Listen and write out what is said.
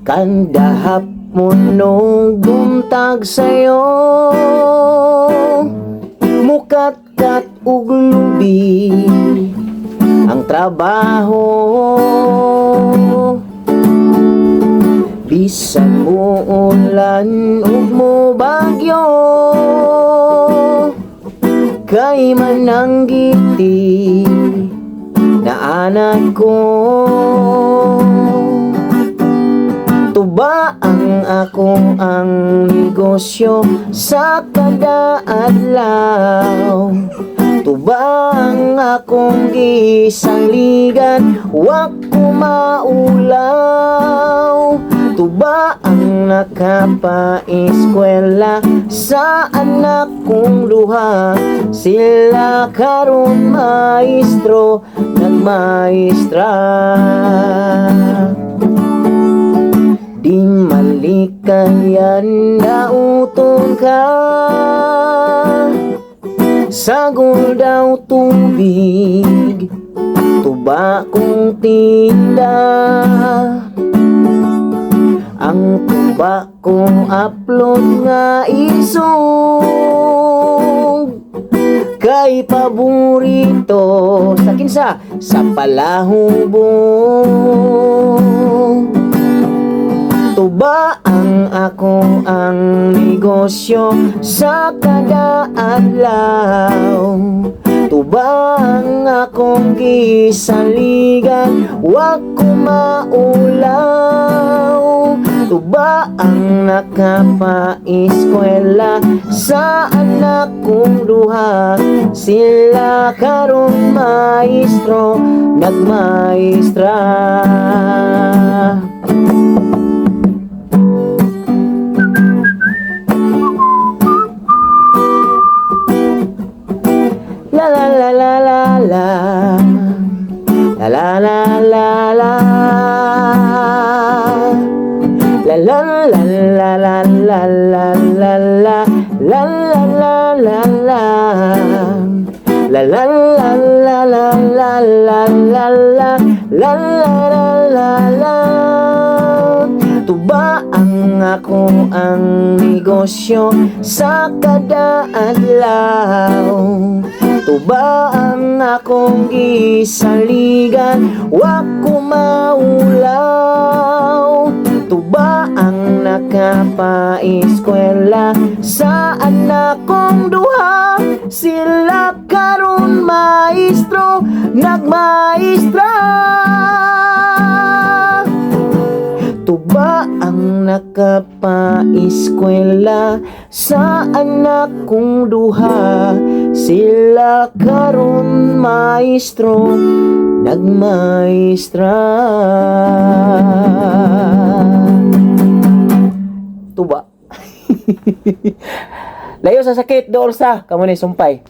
Kandahap mo nung buntag sa'yo, mukat-kat ug lubi ang trabaho. Bisan mo ulan ug mo bagyo, kay mananggiti na anak ko. Tuba ang ako ang negosyo sa kada adlaw. Tuba ang akong gisaligan, wa ko maulaw. Tuba ang nakapa-eskwela sa anak kong duha. Sila karon maestro, nagmaestra. Di malikayan nauton ka, sagol daw tubig, tuba kong tinda. Ang tuba kong upload nga isog, kay paborito sa kinsa sa palahubong. Tuba ang ako ang negosyo sa kada adlaw. Tuba ang akong gisaligan, wa ko maulaw. Tuba ang nakapa-eskwela sa anak kong duha. Sila karon maestro, nagmaestra. La la la la la la, la la la la la, la la la la la la la la la, la la la la la, la la la la la la la la la, la la la la. Tuba ang ako ang negosyo sa kada adlaw. Tuba ang akong gisaligan, wa ko maulaw. Tuba ang nakapa-eskwela sa anak kong duha. Sila karon maestro, nagmaestra. Tuba ang nakapa-eskwela sa anak kong duha. Sila karon maestro, nagmaestra. Tuba. Layo sa sakit dool sa kamo ni sumpay.